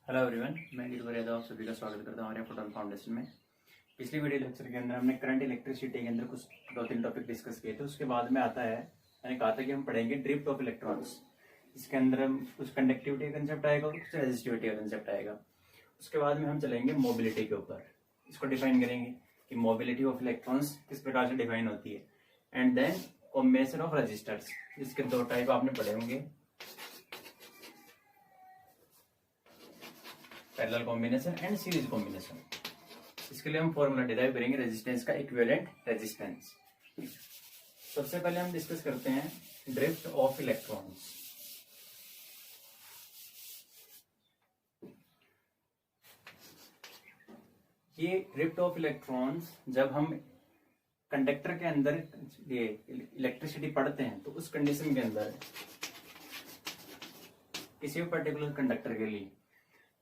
Hello everyone, मैं गिरवर यादव आप सभी का स्वागत करता हूँ हमारे फोटोन फाउंडेशन में। पिछली वीडियो लेक्चर के अंदर हमने करंट इलेक्ट्रिसिटी के अंदर कुछ 2-3 टॉपिक डिस्कस किए थे। उसके बाद में आता है, मैंने कहा था कि हम पढ़ेंगे ड्रिफ्ट ऑफ इलेक्ट्रॉन्स। इसके अंदर हम कुछ कंडक्टिविटी का कंसेप्ट आएगा और कुछ रेजिस्टिविटी का कंसेप्ट आएगा। उसके बाद में हम चलेंगे मोबिलिटी के ऊपर, इसको डिफाइन करेंगे कि मोबिलिटी ऑफ इलेक्ट्रॉन्स किस प्रकार से डिफाइन होती है। And then combination of resistors, जिसके दो टाइप आपने पढ़े होंगे, parallel combination and series combination. इसके लिए हम फॉर्मूला डिराइव करेंगे रेजिस्टेंस का, इक्विवेलेंट रेजिस्टेंस। सबसे पहले हम डिस्कस करते हैं ड्रिफ्ट ऑफ इलेक्ट्रॉन्स। ये ड्रिफ्ट ऑफ इलेक्ट्रॉन्स जब हम कंडक्टर के अंदर ये इलेक्ट्रिसिटी पढ़ते हैं तो उस कंडीशन के अंदर किसी भी पर्टिकुलर कंडक्टर के लिए,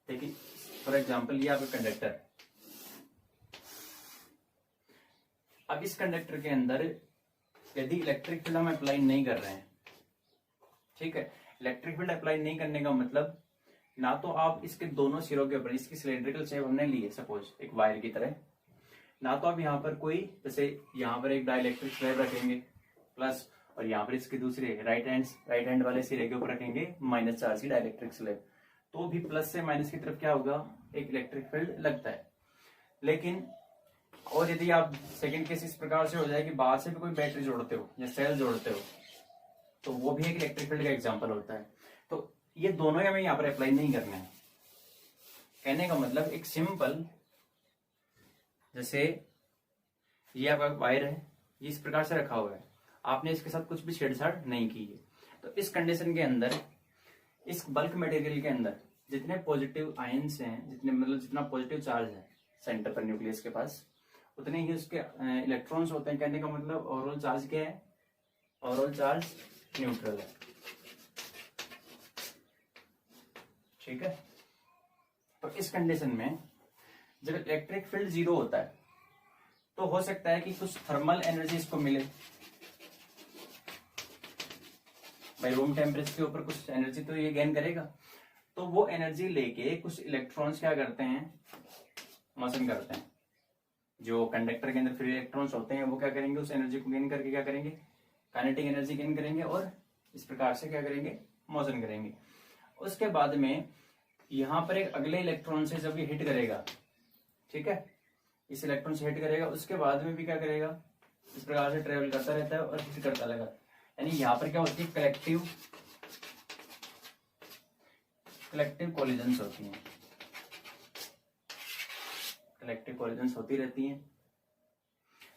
देखिए फॉर एग्जाम्पल ये आपका कंडक्टर, अब इस कंडक्टर के अंदर यदि इलेक्ट्रिक फील्ड हम अप्लाई नहीं कर रहे हैं, ठीक है, इलेक्ट्रिक फील्ड अप्लाई नहीं करने का मतलब ना तो आप इसके दोनों सिरों के ऊपर, इसकी सिलेंड्रिकल शेप हमने ली है सपोज एक वायर की तरह, ना तो आप यहाँ पर कोई, जैसे यहाँ पर एक डाइलेक्ट्रिक स्लैब रखेंगे प्लस, और यहाँ पर इसके दूसरे राइट हैंड वाले सिरे के ऊपर रखेंगे माइनस चार्ज की डाइलेक्ट्रिक स्लैब, तो भी प्लस से माइनस की तरफ क्या होगा, एक इलेक्ट्रिक फील्ड लगता है। लेकिन और यदि आप सेकंड केस इस प्रकार से हो जाए कि बाहर से भी कोई बैटरी जोड़ते हो या सेल जोड़ते हो, तो वो भी एक इलेक्ट्रिक फील्ड का एग्जांपल होता है। तो ये दोनों हमें यहाँ पर अप्लाई नहीं करना है। कहने का मतलब एक सिंपल, जैसे ये आपका वायर है, ये इस प्रकार से रखा हुआ है, आपने इसके साथ कुछ भी छेड़छाड़ नहीं की है, तो इस कंडीशन के अंदर इस बल्क मटेरियल के अंदर जितने पॉजिटिव आयंस हैं, जितना पॉजिटिव चार्ज है सेंटर पर न्यूक्लियस के पास, उतने ही उसके इलेक्ट्रॉन्स होते हैं। कहने का मतलब ओवरऑल चार्ज क्या है, ओवरऑल चार्ज न्यूट्रल है, ठीक है। तो इस कंडीशन में जब इलेक्ट्रिक फील्ड जीरो होता है तो हो सकता है कि कुछ थर्मल एनर्जी इसको मिले, भाई रूम टेम्परेचर के ऊपर कुछ एनर्जी तो ये गेन करेगा, तो वो एनर्जी लेके कुछ इलेक्ट्रॉन्स क्या करते हैं, मोशन करते हैं। जो कंडक्टर के अंदर फ्री इलेक्ट्रॉन्स होते हैं वो क्या करेंगे, उस एनर्जी को गेन करके क्या करेंगे, काइनेटिक एनर्जी गेन करेंगे और इस प्रकार से क्या करेंगे, मोशन करेंगे। उसके बाद में यहाँ पर एक अगले इलेक्ट्रॉन से जब ये हिट करेगा, ठीक है, इस इलेक्ट्रॉन से हिट करेगा, उसके बाद में भी क्या करेगा, इस प्रकार से ट्रेवल करता रहता है और हिट करता रहेगा। यानी यहाँ पर क्या होती है, कलेक्टिव कोलिजन्स होती हैं, कलेक्टिव कोलिजन्स होती रहती हैं।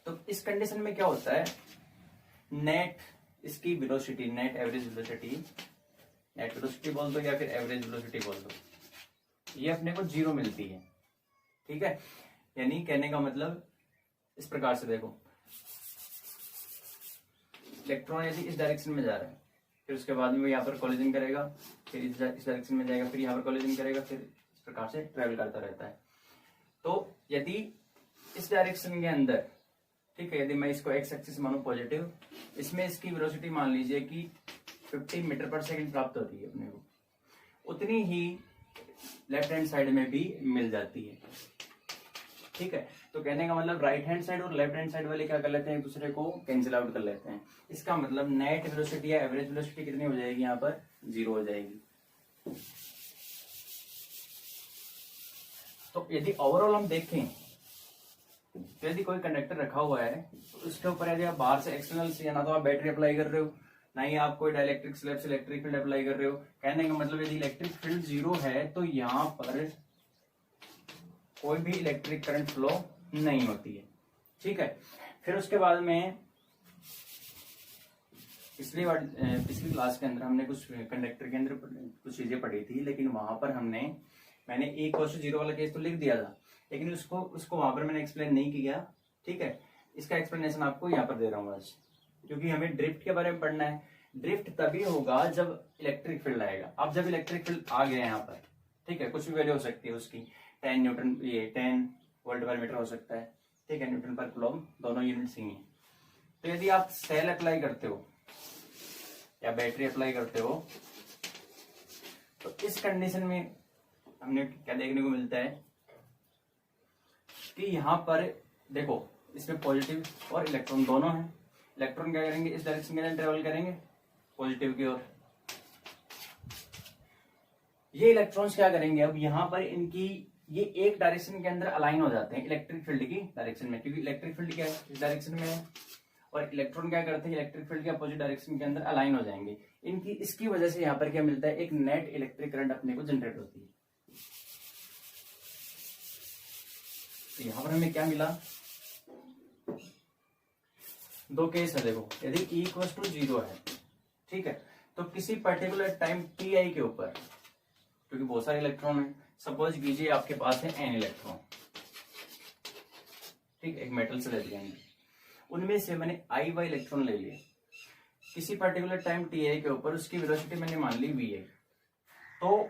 तो इस कंडीशन में क्या होता है, नेट इसकी वेलोसिटी, नेट एवरेज वेलोसिटी बोल दो या फिर एवरेज वेलोसिटी बोल दो, ये अपने को जीरो मिलती है, ठीक है। यानी कहने का मतलब इस प्रकार से देखो, इलेक्ट्रॉन यदि इस डायरेक्शन में जा रहा है, फिर उसके बाद में वो यहाँ पर कोलिजन करेगा, फिर इस डायरेक्शन में जाएगा, फिर यहाँ पर कोलिजन करेगा, फिर इस प्रकार से ट्रेवल करता रहता है। तो यदि इस डायरेक्शन के अंदर, ठीक है, यदि मैं इसको एक्स एक्सिस मानू पॉजिटिव, इसमें इसकी वेलोसिटी मान लीजिए कि 50 मीटर पर सेकंड प्राप्त होती है अपने को, उतनी ही लेफ्ट हैंड साइड में भी मिल जाती है, ठीक है। तो कहने का मतलब राइट हैंड साइड और लेफ्ट हैंड साइड वाले क्या कर लेते हैं, एक दूसरे को कैंसिल आउट कर लेते हैं। इसका मतलब नेट वेलोसिटी या एवरेज वेलोसिटी कितनी हो जाएगी, यहाँ पर जीरो हो जाएगी। तो यदि ओवरऑल हम देखें तो यदि कोई कंडक्टर रखा हुआ है तो उसके ऊपर यदि आप बाहर से एक्सटर्नल से, ना तो आप बैटरी अप्लाई कर रहे हो, ना ही आप कोई डाइलेक्ट्रिक स्लैब से इलेक्ट्रिक फील्ड अप्लाई कर रहे हो। कहने का मतलब यदि इलेक्ट्रिक फील्ड जीरो है तो यहाँ पर कोई भी इलेक्ट्रिक करंट फ्लो नहीं होती है, ठीक है। फिर उसके बाद में पिछली क्लास के अंदर हमने कुछ कंडक्टर के अंदर कुछ चीजें पढ़ी थी, लेकिन वहां पर मैंने एक क्वेश्चन जीरो वाला केस तो लिख दिया था, लेकिन उसको वहां पर मैंने एक्सप्लेन नहीं किया, ठीक है। इसका एक्सप्लेनेशन आपको यहाँ पर दे रहा हूँ आज, क्योंकि हमें ड्रिफ्ट के बारे में पढ़ना है। ड्रिफ्ट तभी होगा जब इलेक्ट्रिक फील्ड आएगा। अब जब इलेक्ट्रिक फील्ड आ गया यहाँ पर, ठीक है, कुछ भी वैल्यू हो सकती है उसकी, 10 न्यूटन, ये 10 वोल्ट पर मीटर हो सकता है, ठीक है, न्यूटन पर कूलम, दोनों यूनिट्स ही हैं। तो यदि आप सेल अप्लाई करते हो या बैटरी अप्लाई करते हो, तो इस कंडीशन में हमने क्या देखने को मिलता है कि यहाँ पर देखो इसमें पॉजिटिव और इलेक्ट्रॉन दोनों हैं। इलेक्ट्रॉन क्या करेंगे, इस डायरेक्शन के अंदर ट्रेवल करेंगे पॉजिटिव की ओर। ये इलेक्ट्रॉन्स क्या करेंगे, अब यहाँ पर इनकी ये एक डायरेक्शन के अंदर अलाइन हो जाते हैं इलेक्ट्रिक फील्ड की डायरेक्शन में, क्योंकि इलेक्ट्रिक फील्ड क्या है इस डायरेक्शन में है, और इलेक्ट्रॉन क्या करते हैं इलेक्ट्रिक फील्ड के अपोजिट डायरेक्शन के अंदर अलाइन हो जाएंगे इनकी। इसकी वजह से यहाँ पर क्या मिलता है, एक नेट इलेक्ट्रिक करंट अपने को जनरेट होती है। तो यहाँ पर हमें क्या मिला, दो केस है देखो, यदि E इक्वल्स टू 0 है, ठीक है, तो किसी पर्टिकुलर टाइम टी आई के ऊपर, क्योंकि बहुत सारे इलेक्ट्रॉन है, सपोज कीजिए आपके पास है n इलेक्ट्रॉन, ठीक, एक मेटल से ले लिया, उनमें से मैंने i वाई इलेक्ट्रॉन ले लिए किसी पर्टिकुलर टाइम टी आई के ऊपर, उसकी वेलोसिटी मैंने मान ली वी आई। तो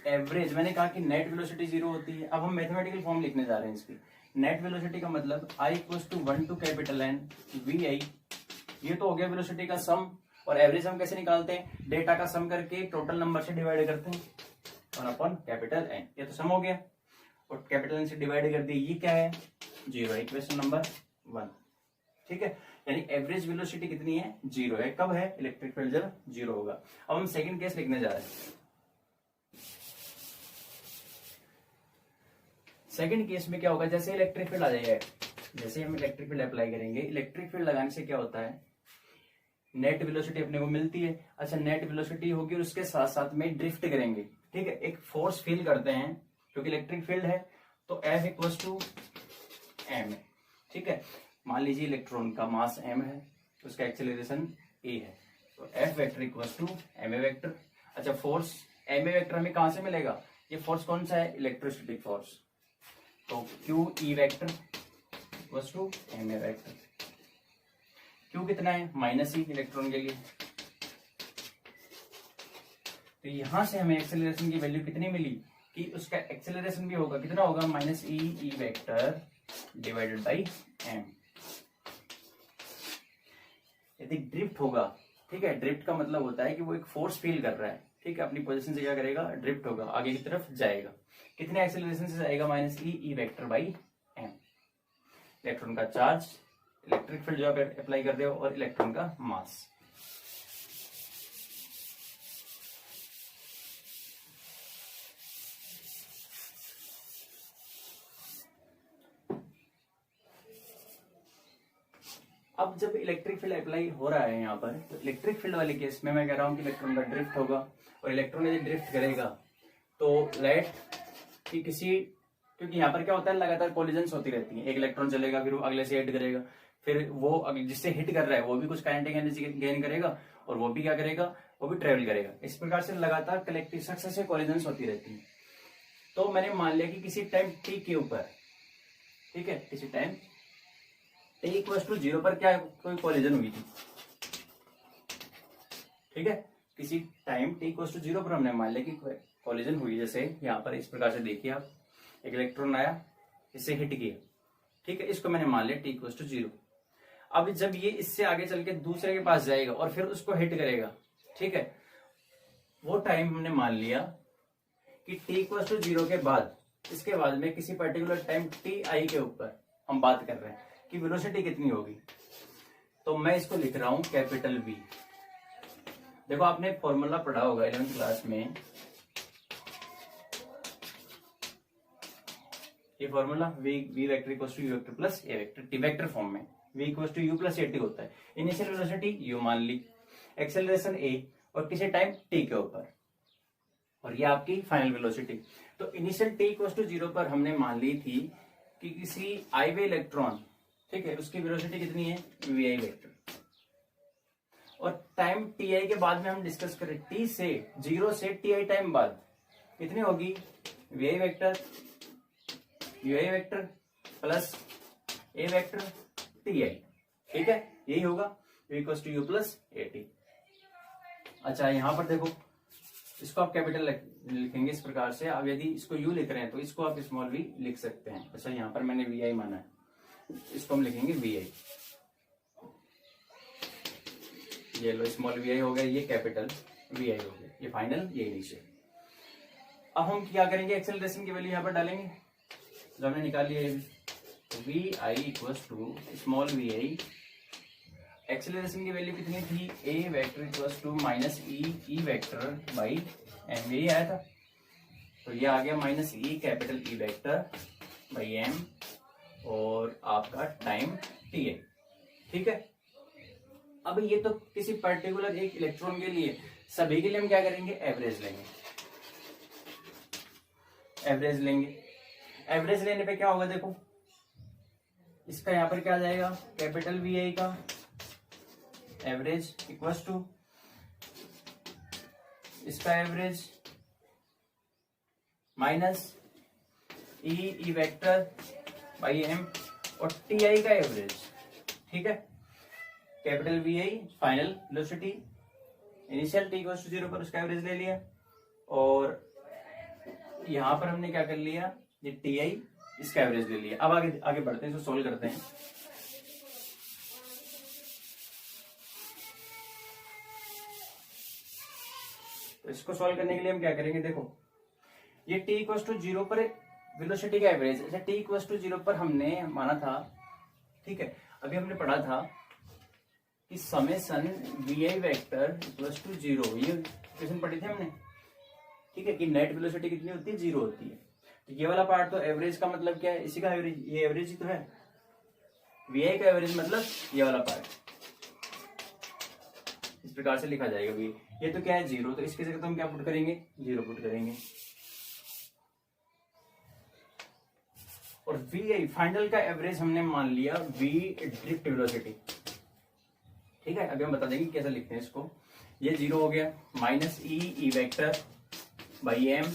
एवरेज मैंने कहा कि नेट वेलोसिटी 0 होती है। अब हम मैथमेटिकल फॉर्म लिखने जा रहे हैं इसकी। नेट वेलोसिटी का मतलब I equals to 1 to capital N V I, ये तो हो गया वेलोसिटी का सम। और एवरेज हम कैसे निकालते हैं, डेटा का सम करके टोटल नंबर से डिवाइड करते हैं और अपन कैपिटल N, ये तो सम हो गया और कैपिटल N से डिवाइड कर दिया, ये क्या है 0 है, इक्वेशन नंबर 1, ठीक है। यानी एवरेज वेलोसिटी कितनी है 0 है, कब है इलेक्ट्रिक फील्ड जब 0 होगा। अब हम सेकंड केस लिखने जा रहे हैं। सेकंड केस में क्या होगा, जैसे इलेक्ट्रिक फील्ड आ जाएगा, जैसे हम इलेक्ट्रिक फील्ड अप्लाई करेंगे, इलेक्ट्रिक फील्ड लगाने से क्या होता है, नेट वेलोसिटी अपने को मिलती है। अच्छा, नेट वेलोसिटी होगी और उसके साथ साथ में ड्रिफ्ट करेंगे, ठीक है, एक फोर्स फील करते हैं क्योंकि इलेक्ट्रिक फील्ड है, तो F इक्वल्स टू m, ठीक है। मान लीजिए इलेक्ट्रॉन का मास m है, उसका एक्सेलरेशन a है, तो F vector equals to ma vector. अच्छा, फोर्स ma वेक्टर हमें कहां से मिलेगा, ये फोर्स कौन सा है, इलेक्ट्रोस्टैटिक फोर्स, तो Q E vector equals to ma vector. Q कितना है -e इलेक्ट्रॉन के लिए, तो यहां से हमें एक्सेलरेशन की वैल्यू कितनी मिली कि उसका एक्सेलरेशन भी होगा, कितना होगा -e vector divided by m। यदि ड्रिफ्ट होगा, ठीक है, ड्रिफ्ट का मतलब होता है कि वो एक फोर्स फील कर रहा है, ठीक है, अपनी पोजीशन से क्या करेगा, ड्रिफ्ट होगा, आगे की तरफ जाएगा, कितने एक्सेलरेशन से जाएगा -e vector by m। Electron का चार्ज, इलेक्ट्रिक फील्ड जो आप अप्लाई कर रहे हो, और इलेक्ट्रॉन का मास। अब जब इलेक्ट्रिक फील्ड अप्लाई हो रहा है यहाँ पर, तो इलेक्ट्रिक फील्ड वाले केस में मैं कह रहा हूं कि इलेक्ट्रॉन का ड्रिफ्ट होगा, और इलेक्ट्रॉन यदि ड्रिफ्ट करेगा तो लाइट की किसी, क्योंकि यहाँ पर क्या होता है लगातार कोलिजन्स होती रहती है, एक इलेक्ट्रॉन चलेगा फिर वो अगले से हिट करेगा, फिर वो जिससे हिट कर रहा है वो भी कुछ काइनेटिक एनर्जी गेन करेगा और वो भी क्या करेगा, वो भी ट्रेवल करेगा। इस प्रकार से लगातार कलेक्टिव सक्सेसिव कोलिजन्स होती रहती है। तो मैंने मान लिया कि किसी टाइम टी के ऊपर, ठीक है, किसी टाइम टी इक्वल टू 0 पर क्या कोई कोलिजन हुई थी, ठीक है, किसी टाइम टी इक्वल टू 0 पर हमने मान लिया कि कोलिजन हुई। जैसे यहाँ पर इस प्रकार से देखिए आप, एक इलेक्ट्रॉन आया, इससे हिट किया, ठीक है, इसको मैंने मान लिया टी इक्वल टू 0। अब जब ये इससे आगे चल के दूसरे के पास जाएगा और फिर उसको हिट करेगा, ठीक है, वो टाइम हमने मान लिया कि टी इक्वल टू 0 के बाद, इसके बाद में किसी पर्टिकुलर टाइम टी आई के ऊपर हम बात कर रहे हैं कि वेलोसिटी कितनी होगी। तो मैं इसको लिख रहा हूं कैपिटल V। देखो आपने फॉर्मूला पढ़ा होगा 11th क्लास में, ये formula v vector equals to u vector plus a vector, T vector form में v equals to u plus at होता है। इनिशियल वेलोसिटी u मान ली, एक्सेलरेशन a, और किसी टाइम t के ऊपर, और ये आपकी फाइनल वेलोसिटी। तो इनिशियल t इक्वल्स टू 0 पर हमने मान ली थी कि किसी i वे इलेक्ट्रॉन, ठीक है, उसकी वेलोसिटी कितनी है vi वेक्टर, और टाइम ti के बाद में हम डिस्कस करें, t से 0 से ti टाइम बाद कितनी होगी vi vector ui vector plus a vector ti, ठीक है, यही होगा v equals to u plus at। अच्छा, यहां पर देखो, इसको आप कैपिटल लिखेंगे इस प्रकार से। अब यदि इसको u लिख रहे हैं तो इसको आप स्मॉल v लिख सकते हैं। अच्छा, यहां पर मैंने vi माना है, इसको हम लिखेंगे vi, ये लो स्मॉल vi हो गया, ये कैपिटल vi हो गया, ये फाइनल, ये इनिशियल। अब हम क्या करेंगे, एक्सेलरेशन की वैल्यू यहाँ पर डालेंगे जो हमने निकाली है V I equals to small V I. Acceleration की वैल्यू कितनी थी, A vector equals to minus E vector by M, यही आया था। तो ये आ गया minus E capital E vector by M और आपका टाइम टी है। ठीक है, अब ये तो किसी पर्टिकुलर एक इलेक्ट्रॉन के लिए, सभी के लिए हम क्या करेंगे, एवरेज लेंगे। एवरेज लेंगे, एवरेज लेने पे क्या होगा, देखो इसका यहां पर क्या आ जाएगा, कैपिटल वी आई का एवरेज इक्वल्स टू इसका average minus E vector by M और टी आई का एवरेज। ठीक है, capital V I final velocity, initial T equals to 0 पर उसका एवरेज ले लिया और यहां पर हमने क्या कर लिया, ये टी आई इसका एवरेज ले लिया। अब आगे आगे बढ़ते हैं, इसको सोल्व करते हैं। तो इसको सोल्व करने के लिए हम क्या करेंगे, देखो ये t इक्वल्स टू 0 पर वेलोसिटी का एवरेज, अच्छा t इक्वल्स टू 0 पर हमने माना था। ठीक है, अभी हमने पढ़ा था कि summation V I vector equals to 0, ये क्वेश्चन पढ़ी थी हमने। ठीक है, कि नेट वेलोसिटी कितनी होती है, 0 होती है। तो ये वाला पार्ट तो एवरेज का मतलब क्या है, इसी का एवरेज, ये एवरेज ही तो है। वी आई का एवरेज मतलब ये वाला पार्ट, इस प्रकार से लिखा जाएगा। वी ये तो क्या है, 0, तो इसके जगह तो हम क्या पुट करेंगे, 0 पुट करेंगे। और वी आई फाइनल का एवरेज हमने मान लिया वी ड्रिफ्ट वेलोसिटी। ठीक है, अभी हम बता देंगे कैसे लिखते हैं इसको। ये 0 हो गया, minus E vector by M.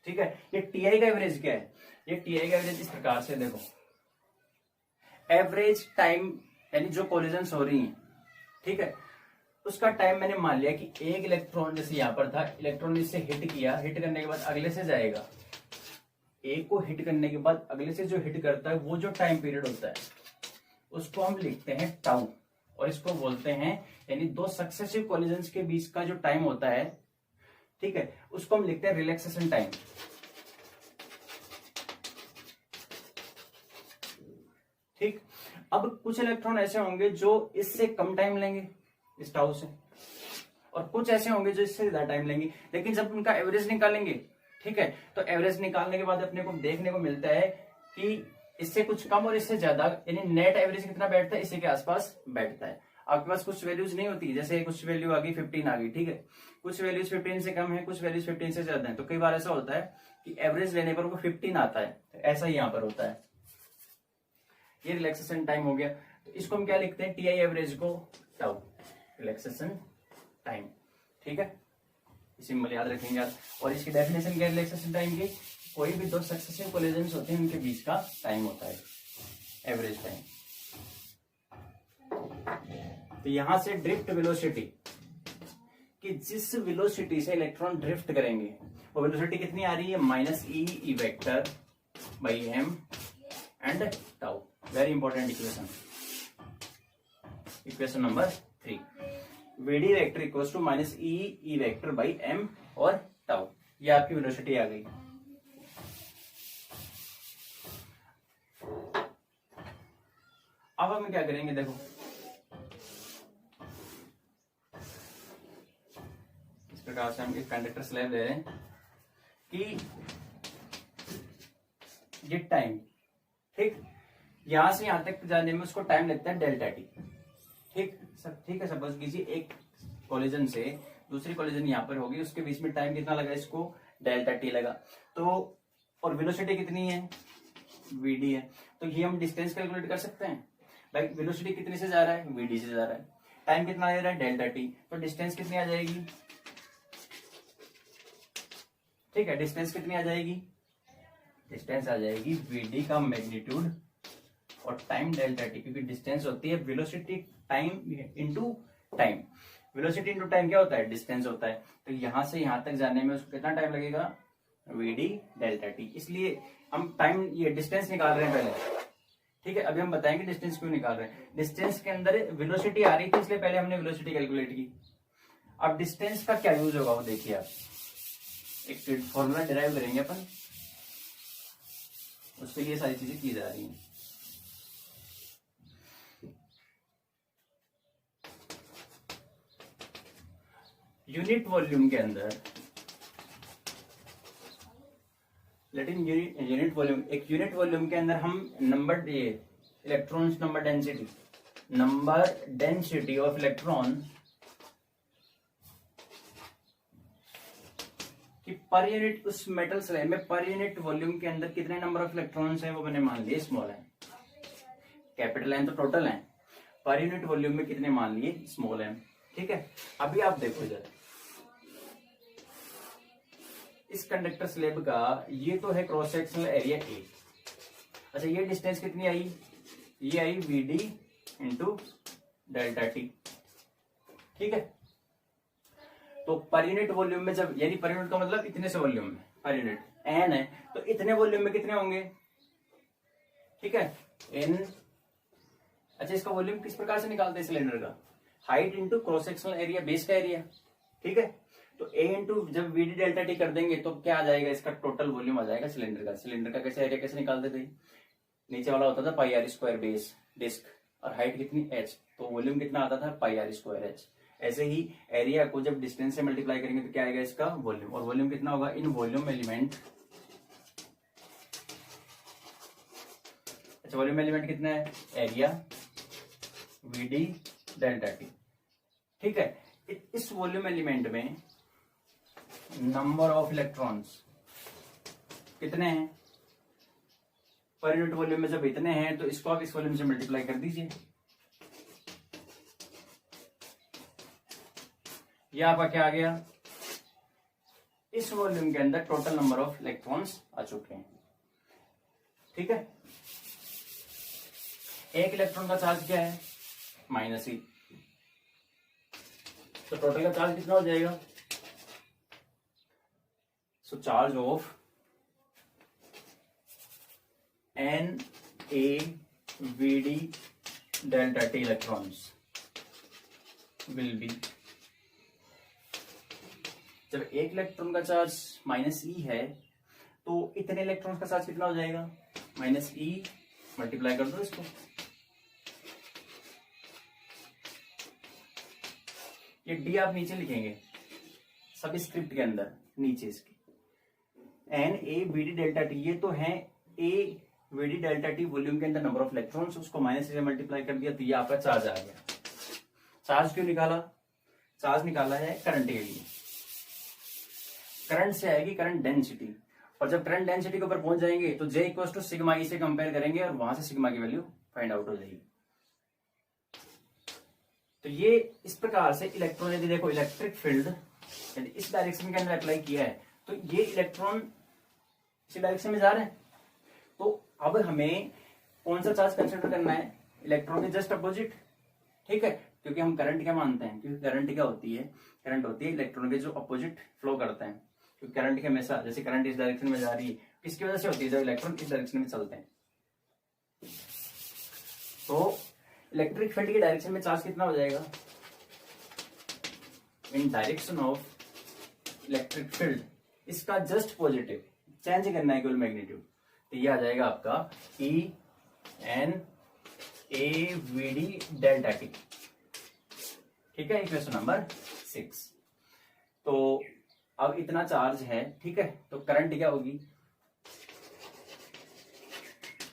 ठीक है, ये टी आई का एवरेज क्या है, ये टी आई का एवरेज इस प्रकार से देखो, एवरेज टाइम यानी जो कोलिजन्स हो रही हैं, ठीक है, उसका टाइम मैंने मान लिया कि एक इलेक्ट्रॉन जैसे यहां पर था, इलेक्ट्रॉन इससे हिट किया, हिट करने के बाद अगले से जाएगा, एक को हिट करने के बाद अगले से जो हिट करता है वो जो टाइम पीरियड होता है उसको हम लिखते हैं टाउ, और इसको बोलते हैं यानी दो सक्सेसिव कोलिजन्स के बीच का जो टाइम होता है, ठीक है, उसको हम लिखते हैं रिलैक्सेशन टाइम। ठीक, अब कुछ इलेक्ट्रॉन ऐसे होंगे जो इससे कम टाइम लेंगे इस टाउ से, और कुछ ऐसे होंगे जो इससे ज्यादा टाइम लेंगे, लेकिन जब उनका एवरेज निकालेंगे, ठीक है, तो एवरेज निकालने के बाद अपने को देखने को मिलता है कि इससे कुछ कम और इससे ज्यादा, यानी नेट एवरेज कितना बैठता है, इसी के आसपास बैठता है। आपके पास कुछ वैल्यूज नहीं होती, जैसे कुछ वैल्यू आ गई 15 आ गई, ठीक है, कुछ वैल्यूज 15 से कम है, कुछ वैल्यूज 15 से ज्यादा है, तो कई बार ऐसा होता है कि एवरेज लेने पर वो 15 आता है, तो ऐसा ही यहाँ पर होता है। ये रिलैक्सेशन टाइम हो गया, तो इसको हम क्या लिखते हैं, टी आई एवरेज को टाउ, रिलैक्सेशन टाइम। ठीक है, सिंबल याद रखेंगे आप। और इसकी डेफिनेशन क्या है रिलैक्सेशन टाइम की, कोई भी दो सक्सेसिव कोलिजन्स होते हैं उनके बीच का टाइम होता है एवरेज टाइम। तो यहां से ड्रिफ्ट वेलोसिटी, कि जिस वेलोसिटी से इलेक्ट्रॉन ड्रिफ्ट करेंगे वो वेलोसिटी कितनी आ रही है, minus E vector by M and tau. Very important equation, equation number 3, VD vector equals to minus E vector by M और टाउ। ये आपकी वेलोसिटी आ गई। अब हम क्या करेंगे, देखो इस प्रकार से हम एक कंडक्टर स्लैब ले रहे हैं कि ये टाइम, ठीक, यहां से यहां तक जाने में उसको टाइम लगता है डेल्टा टी। ठीक है, सपोज कीजिए एक कोलिजन से दूसरी कोलिजन यहां पर होगी, उसके बीच में टाइम कितना लगा, इसको डेल्टा टी लगा, तो और वेलोसिटी कितनी है, वीडी है, तो ये हम डिस्टेंस कैलकुलेट कर सकते हैं। भाई वेलोसिटी कितने से जा रहा है, वीडी से जा रहा है, टाइम कितना ले रहा है, डेल्टा टी, तो डिस्टेंस कितनी आ जाएगी, ठीक है, डिस्टेंस कितनी आ जाएगी, डिस्टेंस आ जाएगी वीडी का मैग्नीट्यूड और टाइम डेल्टा टी, क्योंकि डिस्टेंस होती है velocity time into time. Velocity into time क्या होता है, डिस्टेंस होता है, तो यहां से यहां तक जाने में उसको कितना टाइम लगेगा, वीडी डेल्टा टी। इसलिए हम टाइम, ये डिस्टेंस निकाल रहे हैं पहले, ठीक है, अभी हम बताएंगे डिस्टेंस क्यों निकाल रहे हैं। डिस्टेंस के अंदर वेलोसिटी आ रही थी, इसलिए पहले हमने वेलोसिटी कैलकुलेट की। अब डिस्टेंस का क्या यूज होगा वो देखिए आप। एक फॉर्मूला डिराइव करेंगे अपन, उसके लिए सारी चीजें की जा रही हैं। यूनिट वॉल्यूम के अंदर, लेकिन यूनिट वॉल्यूम, एक यूनिट वॉल्यूम के अंदर हम नंबर, ये electrons number density of electron कि पर यूनिट उस मेटल स्लैब में पर यूनिट वॉल्यूम के अंदर कितने नंबर ऑफ इलेक्ट्रॉन्स हैं वो मैंने मान लिए स्मॉल है, कैपिटल एन तो टोटल है, पर यूनिट वॉल्यूम में कितने मान लिए स्मॉल एम। ठीक है, अभी आप देखो जरा इस कंडक्टर स्लैब का ये तो है क्रॉस सेक्शनल एरिया ए। अच्छा, ये डिस्टेंस कितनी आई, ये आई वीडी इंटू डेल्टा टी। ठीक है, तो पर यूनिट वॉल्यूम में जब, यानी पर यूनिट का मतलब इतने से वॉल्यूम में, पर यूनिट एन है तो इतने वॉल्यूम में कितने होंगे। ठीक है, एन। अच्छा, इसका वॉल्यूम किस प्रकार से निकालते हैं सिलेंडर का, height into cross sectional area, base का एरिया। ठीक है, तो ए इंटू जब वीडी डेल्टा टी कर देंगे तो क्या आ जाएगा, इसका टोटल वॉल्यूम आ जाएगा सिलेंडर का। सिलेंडर का कैसे एरिया कैसे निकालते थे, नीचे वाला होता था पाई आर स्क्वायर बेस डिस्क, और हाइट कितनी एच, तो वॉल्यूम कितना आता था पाई आर स्क्वायर एच। ऐसे ही एरिया को जब डिस्टेंस से मल्टीप्लाई करेंगे तो क्या आएगा इसका वॉल्यूम, और वॉल्यूम कितना होगा इन वॉल्यूम एलिमेंट। अच्छा, वॉल्यूम एलिमेंट कितना है, एरिया वीडी डेल्टा टी। ठीक है, इस वॉल्यूम एलिमेंट में नंबर ऑफ इलेक्ट्रॉन्स कितने हैं, पर यूनिट वॉल्यूम में जब इतने हैं तो इसको आप इस वॉल्यूम से मल्टीप्लाई कर दीजिए, ये आपका क्या आ गया, इस वॉल्यूम के अंदर टोटल नंबर ऑफ इलेक्ट्रॉन्स आ चुके हैं। ठीक है, एक इलेक्ट्रॉन का चार्ज क्या है -e, तो टोटल का चार्ज कितना हो जाएगा, so charge of N A V D delta T electrons will be, जब एक इलेक्ट्रॉन का चार्ज -e है तो इतने इलेक्ट्रॉन का चार्ज कितना हो जाएगा, -e मल्टीप्लाई कर दो इसको, ये डी आप नीचे लिखेंगे सब स्क्रिप्ट के अंदर नीचे इसके, N A V D delta T, ये तो है A V D delta T volume के अंदर नंबर ऑफ इलेक्ट्रॉन्स, उसको -e से मल्टीप्लाई कर दिया तो ये आपका चार्ज आ गया। चार्ज क्यों निकाला, चार्ज निकाला है करंट के लिए, करंट से आएगी करंट डेंसिटी, और जब करंट डेंसिटी के ऊपर पहुंच जाएंगे तो J equal to sigma E से कंपेयर करेंगे और वहां से सिग्मा की वैल्यू फाइंड आउट हो जाएगी। तो ये इस प्रकार से इलेक्ट्रॉन, यदि देखो इलेक्ट्रिक फील्ड यदि इस डायरेक्शन के अंदर अप्लाई किया है तो ये इलेक्ट्रॉन इस डायरेक्शन में जा रहे हैं, तो अब हमें कौन सा चार्ज कंसिडर करना है, इलेक्ट्रॉन के जस्ट अपोजिट। ठीक है, क्योंकि हम करंट क्या मानते हैं, क्योंकि करंट क्या होती है, करंट होती है इलेक्ट्रॉन के जो अपोजिट फ्लो करते हैं, क्योंकि करंट के हमेशा, जैसे करंट इस डायरेक्शन में जा रही है किसकी वजह से होती है, जब इलेक्ट्रॉन इस डायरेक्शन में चलते हैं। तो इलेक्ट्रिक फील्ड की डायरेक्शन में चार्ज कितना हो जाएगा, इन डायरेक्शन ऑफ इलेक्ट्रिक फील्ड, इसका जस्ट पॉजिटिव चेंज करना है केवल मैग्नीट्यूड, तो ये आ जाएगा आपका E N A V D delta T. ठीक है, इक्वेशन नंबर 6। तो अब इतना चार्ज है, ठीक है, तो करंट क्या होगी,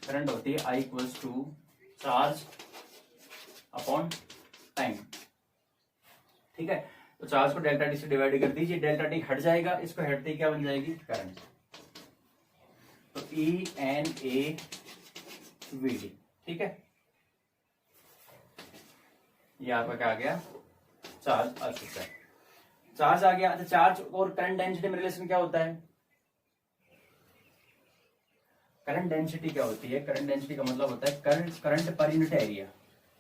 करंट होती है I equals to charge upon time. ठीक है, तो चार्ज को डेल्टा टी से डिवाइड कर दीजिए, डेल्टा टी हट जाएगा, इसको हटते ही क्या बन जाएगी करंट, तो E N A V D। ठीक है, ये आपका क्या आ गया, चार्ज आ चुका है, चार्ज आ गया। अच्छा, चार्ज और करंट डेंसिटी में रिलेशन क्या होता है, करंट डेंसिटी क्या होती है, करंट डेंसिटी का मतलब होता है करंट पर यूनिट एरिया।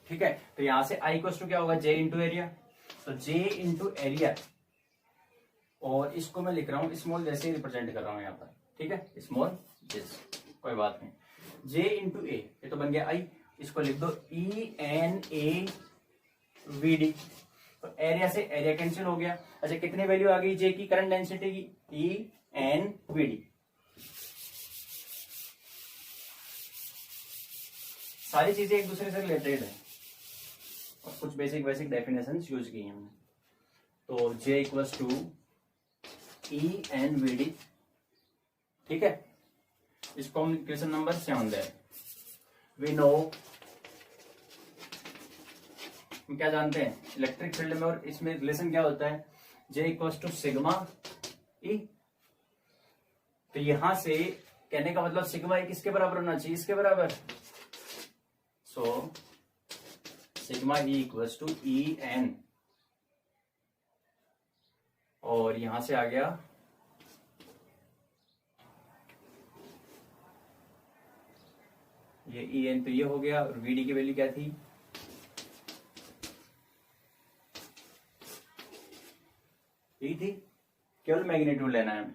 ठीक है, तो यहां से I इक्वल टू क्या होगा, J इंटू एरिया, तो J इंटू एरिया, और इसको मैं लिख रहा हूं स्मॉल जैसे रिप्रेजेंट कर रहा हूं यहाँ पर। ठीक है, स्मॉल जिस, कोई बात नहीं, J इंटू ए, ये तो बन गया I, इसको लिख दो E N A V D। तो एरिया से एरिया कैंसिल हो गया। अच्छा कितनी वैल्यू आ गई जे की, करंट डेंसिटी की, ई एन वी डी। सारी चीजें एक दूसरे से रिलेटेड है और कुछ बेसिक डेफिनेशन यूज की हमने। तो J equals to E N V D, ठीक है। इसको हम क्वेश्चन नंबर 7 दे, वी नो, हम क्या जानते हैं इलेक्ट्रिक फील्ड में, और इसमें रिलेशन क्या होता है, J equals to sigma E. तो यहां से कहने का मतलब सिग्मा ई किसके बराबर होना चाहिए, इसके बराबर। So sigma E equals to E N, और यहां से आ गया ये ई एन, तो ये हो गया। और वी डी की वैल्यू क्या थी, ई थी, केवल मैग्नीट्यूड लेना है हमें,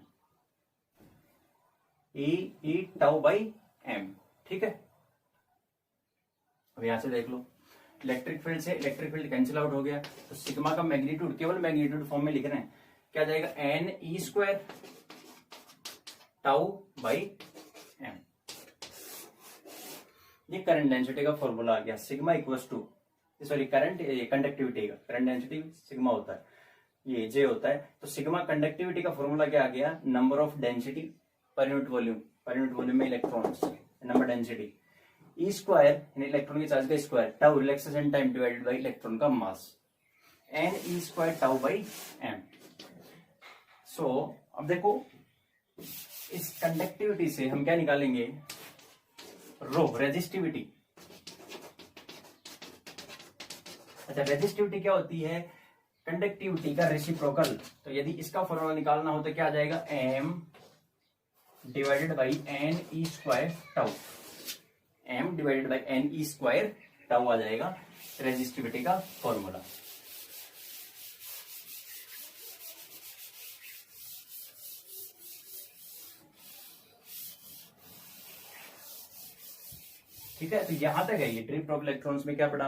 ई टाउ बाई एम, ठीक है। अब यहां से देख लो, इलेक्ट्रिक फील्ड से इलेक्ट्रिक फील्ड कैंसिल आउट हो गया, तो सिग्मा का मैग्नीट्यूड केवल मैग्नीट्यूड फॉर्म में लिख रहे हैं, क्या जाएगा, N E square tau by M. ये करंट डेंसिटी का फॉर्मूला आ गया, sigma equals to, sorry current conductivity का, करंट डेंसिटी सिग्मा होता है, ये जे होता है। तो सिग्मा कंडक्टिविटी का फॉर्मूला क्या आ गया, number of density per unit volume में electrons, number density, E square यानी इलेक्ट्रॉन के चार्ज का square, tau relaxation time divided by electron का mass, N E square tau by M. So अब देखो इस कंडक्टिविटी से हम क्या निकालेंगे, रो, रेजिस्टिविटी। अच्छा रेजिस्टिविटी क्या होती है, कंडक्टिविटी का रेसिप्रोकल। तो यदि इसका फॉर्मूला निकालना हो तो क्या आ जाएगा, M divided by N E square tau, M divided by N E square tau आ जाएगा रेजिस्टिविटी का फॉर्मूला। ठीक है, तो यहां तक है ये ड्रिफ्ट ऑफ इलेक्ट्रॉन्स में क्या पढ़ा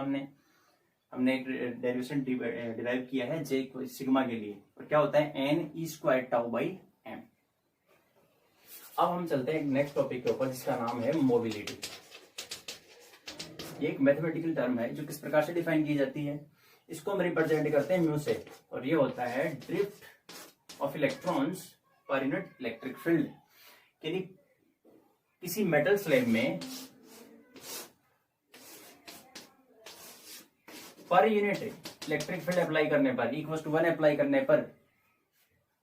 हमने एक डेरिवेशन डिराइव किया है जे सिग्मा के लिए, और क्या होता है N E square tau by M. अब हम चलते हैं नेक्स्ट टॉपिक के ऊपर जिसका नाम है मोबिलिटी। ये एक मैथमेटिकल टर्म है जो किस प्रकार से डिफाइन की जाती है, इसको हम रिप्रेजेंट करते हैं म्यू से, और ये होता है ड्रिफ्ट ऑफ इलेक्ट्रॉन्स पर यूनिट इलेक्ट्रिक फील्ड। यानी किसी मेटल स्लैब में पर यूनिट इलेक्ट्रिक फील्ड अप्लाई करने पर, इक्वल टू 1 अप्लाई करने पर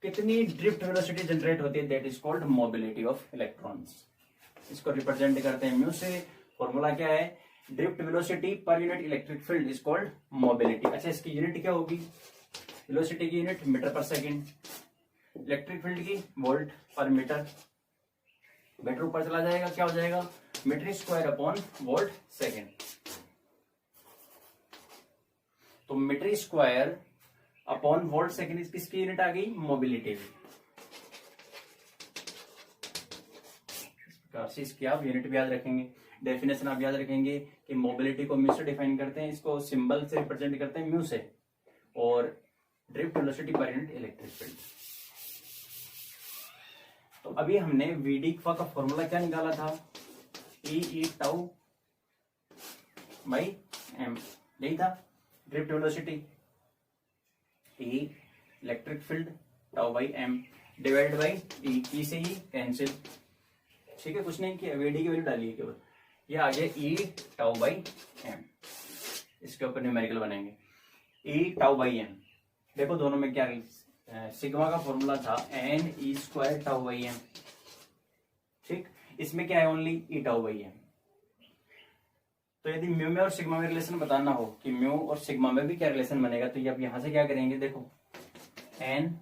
कितनी ड्रिफ्ट वेलोसिटी जनरेट होती है, that is called mobility of electrons. इसको रिप्रेजेंट करते हैं म्यू से। फॉर्मूला क्या है, drift velocity per unit electric field is called mobility. अच्छा इसकी यूनिट क्या होगी, वेलोसिटी की unit metre per second, electric field की वोल्ट पर मीटर, मीटर ऊपर चला जाएगा क्या हो जाएगा, metre square upon volt second. तो metre square upon volt second किसकी यूनिट आ गई, मोबिलिटी की। इस प्रकार से इसकी आप यूनिट भी याद रखेंगे, डेफिनेशन आप याद रखेंगे कि मोबिलिटी को म्यू से डिफाइन करते हैं, इसको सिंबल से रिप्रेजेंट करते हैं म्यू से, और drift velocity per unit electric field. तो अभी हमने वीडी का फॉर्मूला क्या निकाला था, ई टाउ बाई एम, यही था drift velocity, E electric field tau by M divided by E से ही कैंसिल, ठीक है, कुछ नहीं किया, वीडी की वैल्यू डाली है केवल, ये आ गया ई टाउ बाई एम। इसके ऊपर न्यूमेरिकल बनेंगे, ई टाउ बाई एम। देखो दोनों में क्या, सिग्मा का फॉर्मूला था N E square tau by M, ठीक, इसमें क्या है only E tau by M. तो यदि म्यू में और सिग्मा में रिलेशन बताना हो कि म्यू और सिग्मा में भी क्या रिलेशन बनेगा, तो ये आप यहां से क्या करेंगे, देखो N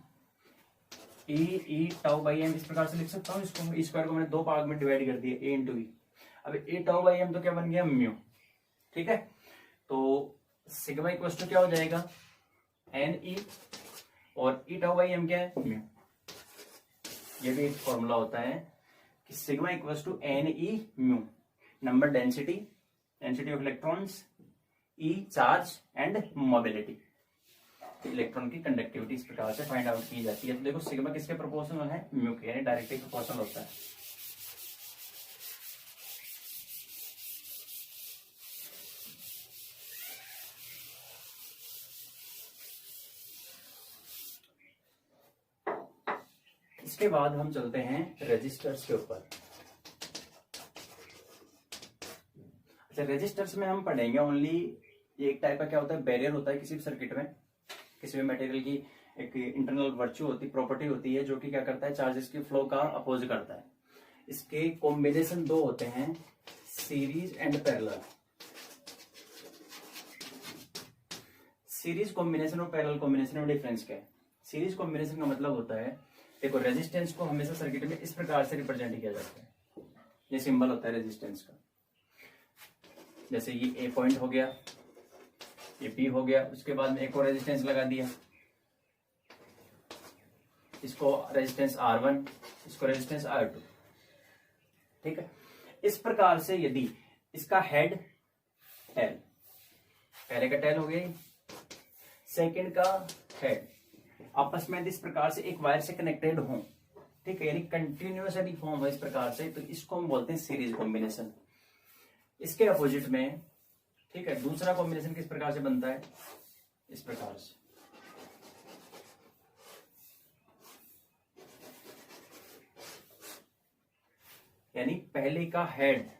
E tau by M इस प्रकार से लिख सकता हूँ, इसको स्क्वायर को मैंने दो भाग में डिवाइड कर दिया, ए इंटू ई। अब ए टाउ बाई एम तो क्या बन गया, म्यू, ठीक है। तो सिग्मा इक्वल टू क्या हो जाएगा, एन ई, और ई टाउ बाई एम क्या है, म्यू। ये भी एक फॉर्मूला होता है कि sigma equal to N E mu, number density of electrons, E charge and mobility. Electron की कंडक्टिविटी इस प्रकार से फाइंड आउट की जाती है। तो देखो सिग्मा किसके प्रोपोर्शनल है, म्यू के, यानी डायरेक्टली प्रोपोर्शनल होता है। इसके बाद हम चलते हैं रेजिस्टर्स के ऊपर। अच्छा, रेजिस्टर्स में हम पढ़ेंगे ओनली एक टाइप का क्या होता है, बैरियर होता है किसी भी सर्किट में, किसी भी मटेरियल की एक इंटरनल वर्च्यू होती, प्रॉपर्टी होती है जो कि क्या करता है, चार्जेस की फ्लो का अपोज करता है। इसके कॉम्बिनेशन दो होते हैं, series and parallel. Series combination और पैरेलल कॉम्बिनेशन में डिफरेंस क्या है? सीरीज कॉम्बिनेशन का मतलब होता है, देखो रेजिस्टेंस को हमेशा सर्किट में इस प्रकार से रिप्रेजेंट किया जाता है, ये सिंबल होता है रेजिस्टेंस का। जैसे ये ए पॉइंट हो गया, ये बी हो गया, उसके बाद में एक और रेजिस्टेंस लगा दिया, इसको रेजिस्टेंस R1, इसको रेजिस्टेंस R2, ठीक है। इस प्रकार से यदि इसका हेड टेल, पहले का टेल हो गया, सेकंड का हेड आपस में इस प्रकार से एक वायर से कनेक्टेड हो, ठीक है, यानी कंटिन्यूअसली फॉर्म हो इस प्रकार से, तो इसको हम बोलते हैं सीरीज कॉम्बिनेशन। इसके अपोजिट में, ठीक है, दूसरा कॉम्बिनेशन किस प्रकार से बनता है, इस प्रकार से। यानी पहले का हेड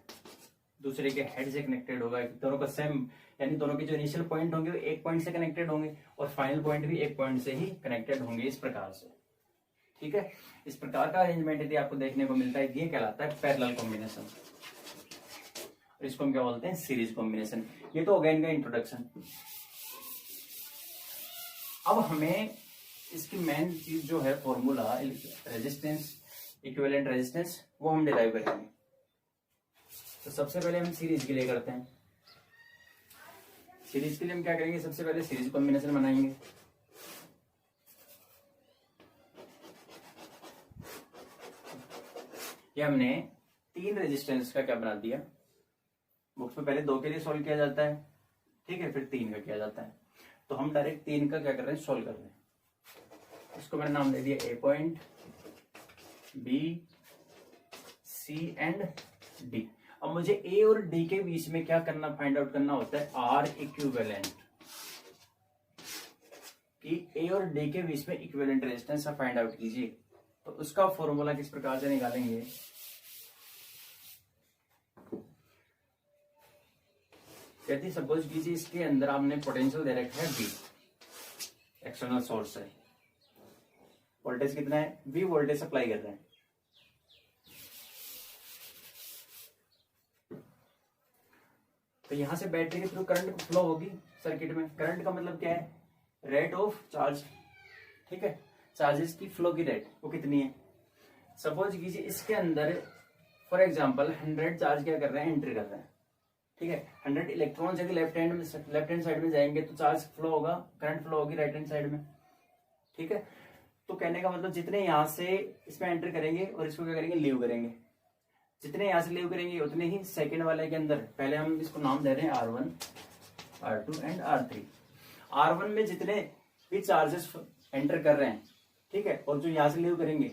दूसरे के हेड से कनेक्टेड होगा, दोनों का सेम, यानी दोनों के जो इनिशियल पॉइंट होंगे वो एक पॉइंट से कनेक्टेड होंगे और फाइनल पॉइंट भी एक पॉइंट से ही कनेक्टेड होंगे, इस प्रकार से, ठीक है। इस प्रकार का अरेंजमेंट यदि आपको देखने को मिलता है, ये कहलाता है पैरेलल कॉम्बिनेशन, इसको हम क्या बोलते हैं, सीरीज कॉम्बिनेशन। ये तो हो गया इनका इंट्रोडक्शन। अब हमें इसकी मेन चीज जो है, फॉर्मूला रेजिस्टेंस, इक्विवेलेंट रेजिस्टेंस, वो हम डिराइव करेंगे। तो सबसे पहले हम सीरीज के लिए करते हैं। सीरीज के लिए हम क्या करेंगे, सबसे पहले सीरीज कॉम्बिनेशन बनाएंगे। ये हमने 3 रेजिस्टेंस का क्या बना दिया, बुक्स में पहले 2 के लिए सोल्व किया जाता है, ठीक है, फिर 3 का किया जाता है। तो हम डायरेक्ट 3 का क्या कर रहे हैं, सोल्व कर रहे हैं। इसको मैंने नाम दे दिया A point, B, C and D. अब मुझे ए और डी के बीच में क्या करना, फाइंड आउट करना होता है आर इक्विवेलेंट, कि ए और डी के बीच में इक्विवेलेंट रेजिस्टेंस फाइंड आउट कीजिए। तो उसका फॉर्मूला किस प्रकार से निकालेंगे, यदि सपोज कीजिए इसके अंदर आपने पोटेंशियल दे रखा है V, एक्सटर्नल सोर्स है, वोल्टेज कितना है, V वोल्टेज सप्लाई कर रहे हैं। तो यहां से बैटरी के थ्रू करंट फ्लो होगी सर्किट में। करंट का मतलब क्या है, रेट ऑफ चार्ज, ठीक है, चार्जेस की फ्लो की रेट वो कितनी है। सपोज कीजिए इसके अंदर फॉर एग्जांपल 100 चार्ज क्या कर रहे हैं, एंट्री कर रहे हैं, ठीक है। 100 इलेक्ट्रॉन्स यदि लेफ्ट हैंड साइड में जाएंगे तो चार्ज फ्लो होगा, करंट फ्लो होगी राइट हैंड साइड में, ठीक है। तो कहने का मतलब जितने यहां से इसमें एंटर करेंगे और इसको क्या करेंगे, लीव करेंगे, जितने यहां से लीव करेंगे उतने ही सेकंड वाले के अंदर, पहले हम इसको नाम दे रहे हैं R1, R2 and R3। R1 में जितने भी चार्जेस एंटर कर रहे हैं, ठीक है, और जो यहां से लीव करेंगे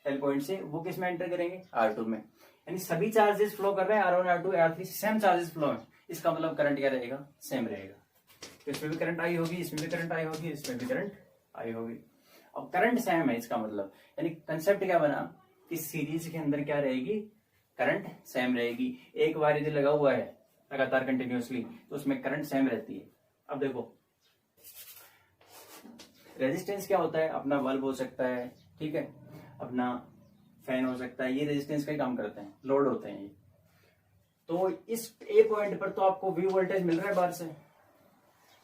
टेल पॉइंट से, वो किस में एंटर करेंगे, R2 में। यानी सभी चार्जेस फ्लो कर रहे हैं, R1, R2, R3 same charges flow है। इसका मतलब करंट क्या रहेगा, सेम रहेगा। तो इसमें भी करंट आई होगी, इसमें भी करंट आई होगी, इसमें भी करंट आई होगी। अब करंट सेम है, इसका मतलब यानी कंसेप्ट क्या बना कि सीरीज के अंदर क्या रहेगी, करंट सेम रहेगी। एक बार यदि लगा हुआ है लगातार कंटिन्यूअसली तो उसमें करंट सेम रहती है। अब देखो रेजिस्टेंस क्या होता है, अपना बल्ब हो सकता है, ठीक है, अपना फैन हो सकता है, ये रेजिस्टेंस का ही काम करते हैं, लोड होते हैं ये। तो इस ए पॉइंट पर तो आपको वी वोल्टेज मिल रहा है बाहर से।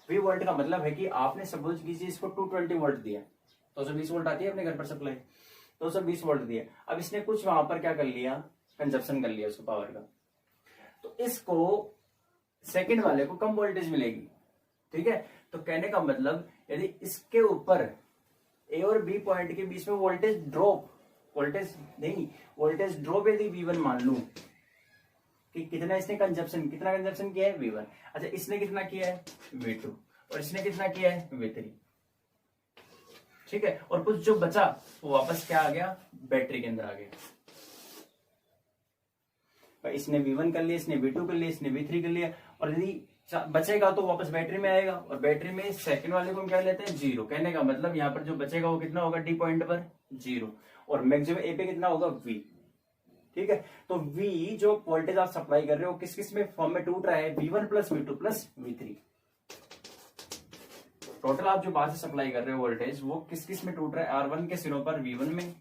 वी वोल्ट का मतलब है कि आपने सपोज कीजिए इसको 220 वोल्ट दिया, 220 वोल्ट आती है अपने घर पर सप्लाई, 220 वोल्ट दिया। अब इसने कुछ वहां पर क्या कर लिया, कंजप्शन कर लिया उसको पावर का, तो इसको सेकंड वाले को कम वोल्टेज मिलेगी, ठीक है। तो कहने का मतलब यदि इसके ऊपर ए और बी पॉइंट के बीच में वोल्टेज ड्रॉप, वोल्टेज नहीं, वोल्टेज ड्रॉप यदि V1 मान लू कि कितना इसने कंजप्शन, कितना कंजप्शन किया है V1, अच्छा इसने कितना किया है V2 और इसने कितना किया है V3, ठीक है, और कुछ जो बचा वो वापस क्या आ गया, बैटरी के अंदर आ गया। इसने V1 कर लिया, इसने V2 कर लिया, इसने V3 कर लिया, और यदि बचेगा तो वापस बैटरी में आएगा, और बैटरी में सेकंड वाले को हम क्या लेते हैं, 0। कहने का मतलब यहाँ पर जो बचेगा वो कितना होगा, डी पॉइंट पर 0, और मैक्सिमम ए पे कितना होगा, V। ठीक है, तो V जो वोल्टेज आप सप्लाई कर रहे हो किस किस में फॉर्म में टूट रहा है, V1 plus V2 plus V3। Total आप जो बाहर से सप्लाई कर रहे हो वोल्टेज वो किस किस में टूट रहा है, R1 के सिरों पर V1 में,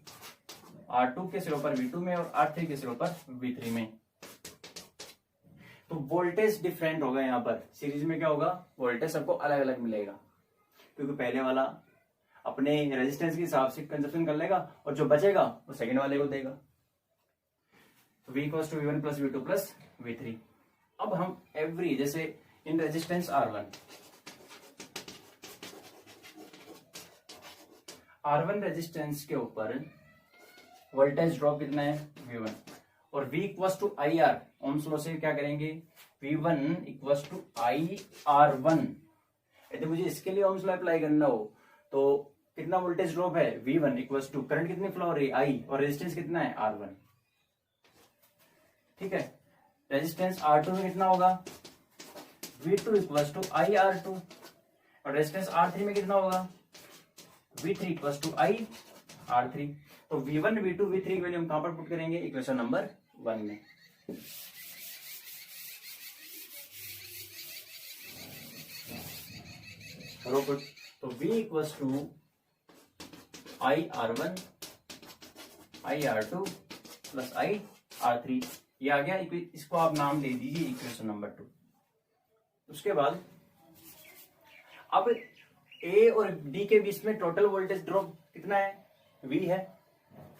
R2 के सिरों पर V2 में, और R3 के सिरों पर V3 में। तो वोल्टेज डिफरेंट होगा यहाँ पर। सीरीज में क्या होगा, वोल्टेज सबको अलग अलग मिलेगा, क्योंकि पहले वाला अपने रेजिस्टेंस के हिसाब से कंजप्शन कर लेगा, और जो बचेगा वो सेकंड वाले को देगा। तो V equals to V1 plus V2 plus V3। अब हम एवरी, जैसे इन रेजिस्टेंस R1 रेजिस्टेंस के ऊपर वोल्टेज ड्रॉप कितना है, V1, और V equals to IR, Ohm's law से क्या करेंगे, V1 इक्वल्स टू IR1। यदि मुझे इसके लिए ओम्स लॉ अप्लाई करना हो तो कितना वोल्टेज ड्रॉप है, V1 इक्वल्स टू करंट कितनी फ्लो हो रही है, I, और रेजिस्टेंस कितना है, R1। ठीक है, रेजिस्टेंस R2 में कितना होगा, V2 इक्वल्स टू IR2, और रेजिस्टेंस R3 में कितना होगा, V3 इक्वल्स टू IR3। तो V1 V2 V3 की वैल्यू हम कहां पर पुट करेंगे, इक्वेशन नंबर 1 में। पुट, तो V equals to IR1 IR2 plus IR3, ये आ गया। इसको आप नाम दे दीजिए इक्वेशन नंबर 2। उसके बाद अब A और D के बीच में टोटल वोल्टेज ड्रॉप कितना है, V है।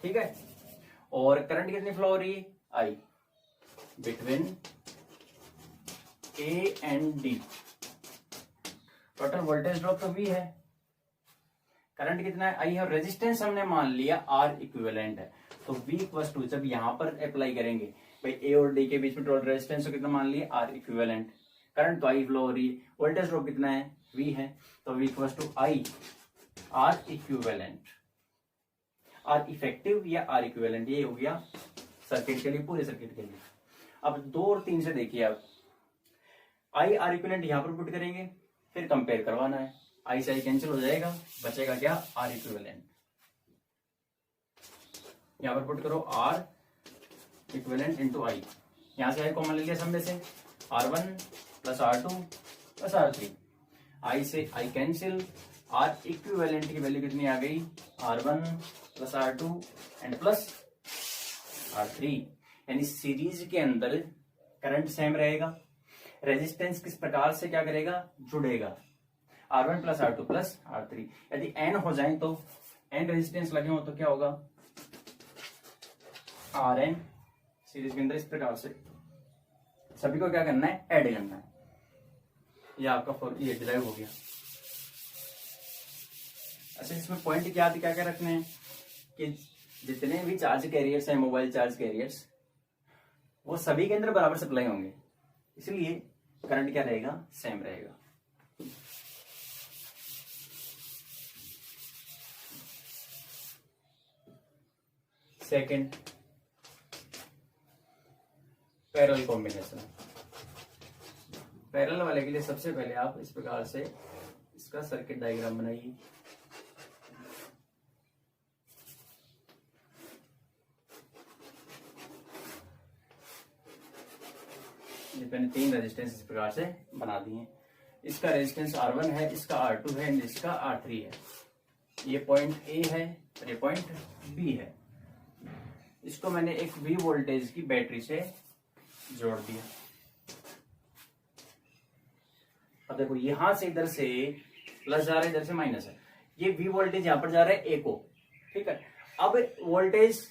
ठीक है, और करंट कितनी फ्लो हो रही है, I, between A and D। Total voltage drop तो V है, करंट कितना है, I है, और रेजिस्टेंस हमने मान लिया R इक्विवेलेंट है। तो V इक्वल्स टू, जब यहां पर अप्लाई करेंगे भाई A और D के बीच में टोटल रेजिस्टेंस तो कितना मान लिया, R इक्विवेलेंट, करंट तो I फ्लो हो रही है, वोल्टेज ड्रॉप कितना है, V है। तो V equals to I R equivalent, R effective या R इक्विवेलेंट, ये हो गया सर्किट के लिए, पूरे सर्किट के लिए। अब 2 और 3 से देखिए आप, I R इक्विवेलेंट यहां पर पुट करेंगे, फिर कंपेयर करवाना है, I से I कैंसिल हो जाएगा, बचेगा क्या, R इक्विवेलेंट। यहां पर पुट करो R इक्विवेलेंट इंटू I, यहां से I कॉमन ले लिया सब में से, R1 plus R2 plus R3, I से I कैंसिल, R इक्विवेलेंट की वैल्यू कितनी आ गई, R1 plus R2 and plus R3। यानी सीरीज के अंदर करंट सेम रहेगा, रेजिस्टेंस किस प्रकार से क्या करेगा, जुड़ेगा, R1 plus R2 plus R3। यदि N हो जाए तो N रेजिस्टेंस लगे हो तो क्या होगा, Rn सीरीज के अंदर इस प्रकार से सभी को क्या करना है, ऐड करना है। ये आपका ये डिराइव हो गया। अच्छा, इसमें पॉइंट क्या क्या रखने हैं कि जितने भी चार्ज कैरियर्स हैं, मोबाइल चार्ज कैरियर्स, वो सभी के अंदर बराबर सप्लाई होंगे, इसलिए करंट क्या रहेगा, सेम रहेगा। Second, parallel combination. पैरेलल वाले के लिए सबसे पहले आप इस प्रकार से इसका सर्किट डायग्राम बनाइए। मैंने 3 रेजिस्टेंस इस प्रकार से बना दिए। इसका रेजिस्टेंस R1 है, इसका R2 है, इसका R3 है। ये पॉइंट A है और ये पॉइंट B है। इसको मैंने एक V वोल्टेज की बैटरी से जोड़ दिया। अब देखो, यहां से इधर से प्लस जा रहा है, इधर से माइनस है। ये V वोल्टेज यहां पर जा रहा है A को, ठीक है। अब वोल्टेज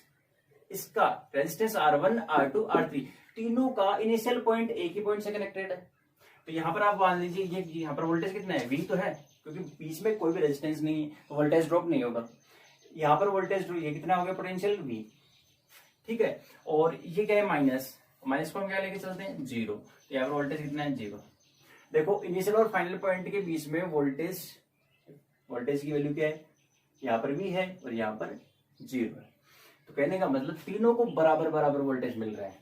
इसका रेजिस्टेंस R1 R2 R3 तीनों का इनिशियल पॉइंट एक ही पॉइंट से कनेक्टेड है। तो यहां पर आप मान लीजिए ये यहां पर वोल्टेज कितना है, V तो है, क्योंकि बीच में कोई भी रेजिस्टेंस नहीं है तो वोल्टेज ड्रॉप नहीं होगा। यहां पर वोल्टेज ये कितना हो गया, पोटेंशियल V, ठीक है। और ये क्या है, माइनस, माइनस को हम क्या लेके चलते हैं, 0। तो यहाँ पर वोल्टेज कितना है, 0। देखो, इनिशियल और फाइनल पॉइंट के बीच में वोल्टेज की वैल्यू क्या है, यहाँ पर भी है और यहाँ पर 0 है। तो कहने का मतलब तीनों को बराबर बराबर वोल्टेज मिल रहा है।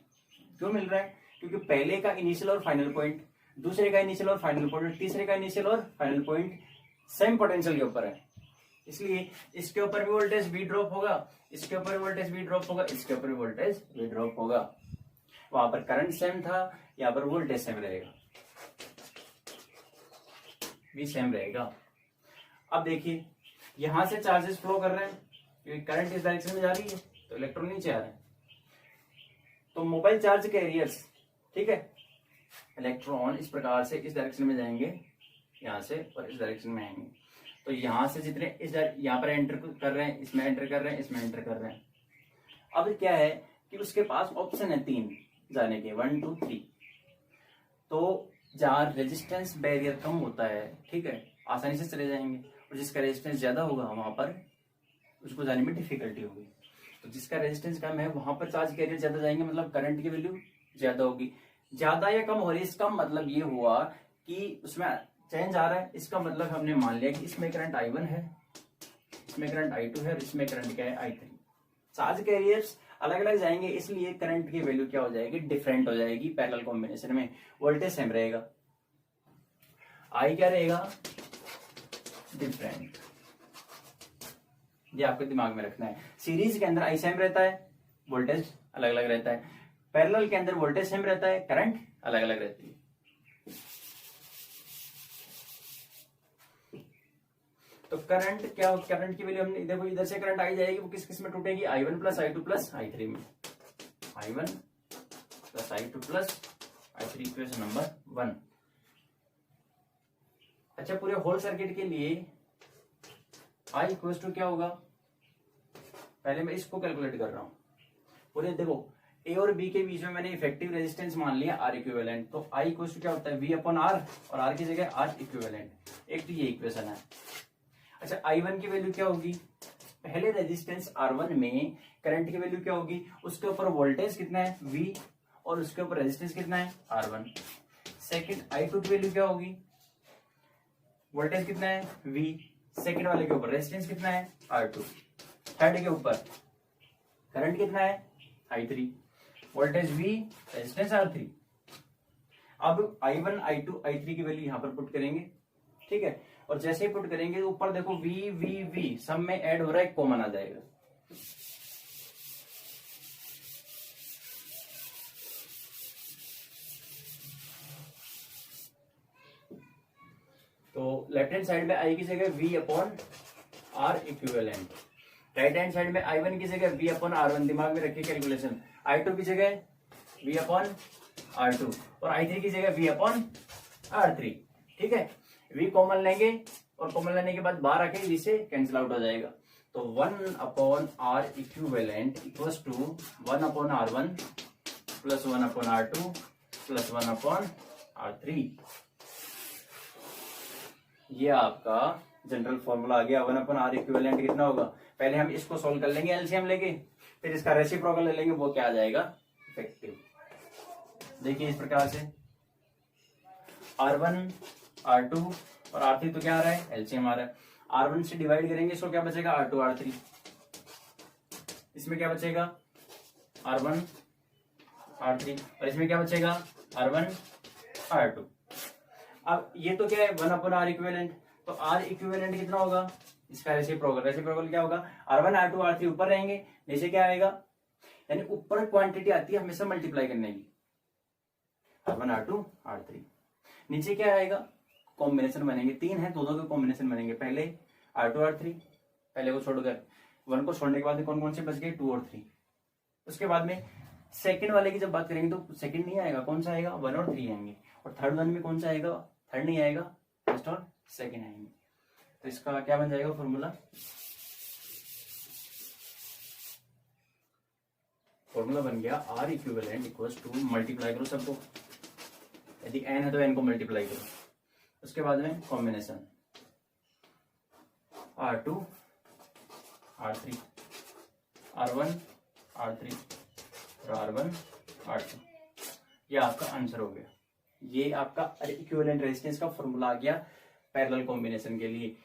क्यों मिल रहा है? क्योंकि पहले का इनिशियल और फाइनल पॉइंट, दूसरे का इनिशियल और फाइनल पॉइंट, तीसरे का इनिशियल और फाइनल पॉइंट सेम पोटेंशियल के ऊपर है। इसलिए इसके ऊपर भी वोल्टेज V ड्रॉप होगा, इसके ऊपर वोल्टेज V ड्रॉप होगा, इसके ऊपर वोल्टेज V ड्रॉप होगा। वहां पर करंट सेम था, यहाँ पर वोल्टेज सेम रहेगा, V सेम रहेगा। अब देखिए यहां से चार्जेस फ्लो कर रहे हैं क्योंकि करंट इस डायरेक्शन में जा रही है तो इलेक्ट्रॉन नीचे आ रहे हैं। तो मोबाइल चार्ज कैरियर्स, ठीक है, इलेक्ट्रॉन इस प्रकार से इस डायरेक्शन में जाएंगे, यहां से, और इस डायरेक्शन में आएंगे। तो यहां से जितने इस यहाँ पर एंटर कर रहे हैं, इसमें एंटर कर रहे हैं, इसमें एंटर कर रहे हैं। अब क्या है कि उसके पास ऑप्शन है 3 जाने के, 1 2 3। तो जहां रेजिस्टेंस बैरियर कम होता है, ठीक है, आसानी से चले जाएंगे, और जिसका रेजिस्टेंस ज्यादा होगा वहां पर उसको जाने में डिफिकल्टी होगी। तो जिसका रेजिस्टेंस कम है वहां पर चार्ज कैरियर ज्यादा जाएंगे, मतलब करंट की वैल्यू ज्यादा होगी। ज्यादा या कम हो रही है, इसका मतलब ये हुआ कि उसमें चेंज आ रहा है। इसका मतलब हमने मान लिया कि इसमें करंट I1 है, इसमें करंट I2 है और इसमें करंट क्या है, I3। चार्ज कैरियर्स अलग अलग जाएंगे, इसलिए करंट की वैल्यू क्या हो जाएगी, डिफरेंट हो जाएगी। पैरेलल कॉम्बिनेशन में वोल्टेज सेम रहेगा, I क्या रहेगा, डिफरेंट। ये आपको दिमाग में रखना है। सीरीज के अंदर I सेम रहता है, वोल्टेज अलग अलग रहता है। पैरेलल के अंदर वोल्टेज सेम रहता है, करंट अलग अलग रहती है। तो करंट क्या, करंट की वैल्यू हमने देखो इधर से करंट आई जाएगी, वो किस किस में टूटेगी, I1 plus I2 plus I3 में, I1 plus I2 plus I3, equation number 1। अच्छा, पूरे होल सर्किट के लिए I इक्वल टू क्या होगा, पहले मैं इसको कैलकुलेट कर रहा हूं। पूरे देखो A और B के बीच में मैंने इफेक्टिव रेजिस्टेंस मान लिया R इक्विवेलेंट। तो I इक्वल टू क्या होता है, V अपॉन R, और R की जगह R इक्विवेलेंट। एक तो ये इक्वेशन है। अच्छा, I1 की वैल्यू क्या होगी, पहले रेजिस्टेंस R1 में करंट की वैल्यू क्या होगी, उसके ऊपर वोल्टेज कितना है V, और उसके ऊपर रेजिस्टेंस कितना है R1। सेकंड I2 की वैल्यू क्या होगी, वोल्टेज कितना है V, सेकंड वाले के ऊपर रेजिस्टेंस कितना है R2, थर्ड के ऊपर करंट कितना है I3, voltage V, resistance R3। अब I1 I2 I3 की वैल्यू यहां पर पुट करेंगे, ठीक है, और जैसे ही पुट करेंगे तो ऊपर देखो V V V सब में ऐड हो रहा है, कॉमन आ जाएगा। तो लेफ्ट हैंड साइड में I की जगह V upon R equivalent, right hand side में I1 की जगह V अपॉन R1, दिमाग में रखिए कैलकुलेशन। I2 की जगह V अपॉन R2 और I3 की जगह V अपॉन R3, ठीक है। V कॉमन लेंगे और कॉमन लेने के बाद बाहर आके V से कैंसिल आउट हो जाएगा। तो 1 upon R equivalent equals to 1 upon R1 plus 1 upon R2 plus 1 upon R3। ये आपका जनरल फॉर्मूला आ गया। 1 अपॉन R इक्विवेलेंट कितना होगा, पहले हम इसको सोल्व कर लेंगे एलसीएम लेके, फिर इसका रेसिप्रोकल ले लेंगे, वो क्या आ जाएगा, इफेक्टिव। देखिए इस प्रकार से R1 R2 और R3 तो क्या आ रहा है, एलसीएम आ रहा है। R1 से डिवाइड करेंगे इसको, क्या बचेगा R2 R3, इसमें क्या बचेगा R1 R3, और इसमें क्या बचेगा R1 R2। अब ये तो क्या है 1 अपॉन R इक्विवेलेंट, तो R इक्विवेलेंट कितना होगा, इसका रेसिप्रोकल, रेसिप्रोकल क्या होगा, R1 R2 R3 ऊपर रहेंगे, नीचे क्या आएगा, यानी ऊपर क्वांटिटी आती है हमेशा मल्टीप्लाई करने की, R1 R2 R3, नीचे क्या आएगा, कॉम्बिनेशन बनेंगे, 3 है, दो के कॉम्बिनेशन बनेंगे। पहले R2 R3, पहले को छोड़कर 1 को छोड़ने के बाद कौन कौन से बच गए, 2 और 3। उसके बाद में सेकंड वाले की जब बात करेंगे तो सेकंड नहीं आएगा, कौन सा आएगा, 1 और 3 आएंगे, और थर्ड वन में कौन सा आएगा, थर्ड नहीं आएगा, फर्स्ट और सेकंड आएंगे। तो इसका क्या बन जाएगा फॉर्मूला, फॉर्मूला बन गया R equivalent equals to, multiply करो सबको, यदि n है तो n को मल्टीप्लाई करो, उसके बाद में combination R2 R3 R1 R3 और R1 R2, ये आपका आंसर हो गया। ये आपका इक्विवेलेंट रेजिस्टेंस का फॉर्मूला आ गया पैरेलल कॉम्बिनेशन के लिए,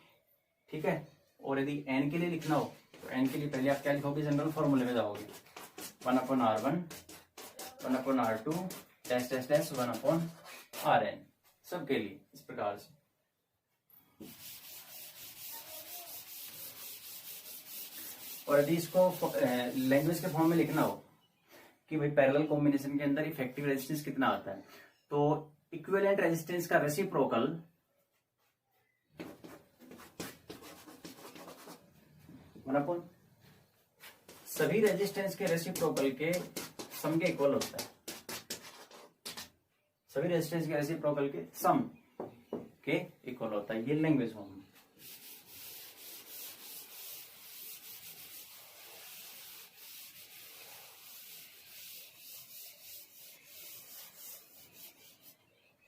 ठीक है। और यदि n के लिए लिखना हो तो n के लिए पहले आप क्या लिखोगे, जनरल फॉर्मूले में जाओगे, 1/r1 1/r2 dash dash dash 1/rn, सबके लिए इस प्रकार से। और यदि इसको लैंग्वेज के फॉर्म में लिखना हो कि भाई पैरेलल कॉम्बिनेशन के अंदर इफेक्टिव रेजिस्टेंस कितना आता है, तो इक्विवेलेंट रेजिस्टेंस का रेसिप्रोकल अपन सभी रेजिस्टेंस के रेसिप्रोकल के सम के इक्वल होता है, सभी रेजिस्टेंस के रेसिप्रोकल के सम के इक्वल होता है, ये लैंग्वेज फॉर्म।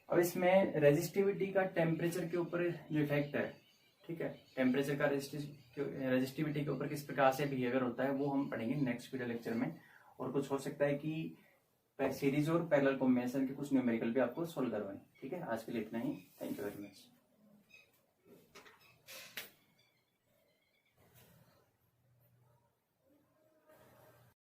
अब इसमें रेजिस्टिविटी का टेम्परेचर के ऊपर जो इफेक्ट है, ठीक है, टेम्परेचर का रेजिस्टिविटी के ऊपर किस प्रकार से बिहेवियर होता है वो हम पढ़ेंगे नेक्स्ट वीडियो लेक्चर में। और कुछ हो सकता है कि सीरीज और पैरेलल कॉम्बिनेशन के कुछ न्यूमेरिकल भी आपको सोल्व करवाएं। ठीक है, आज के लिए इतना ही। Thank you very much.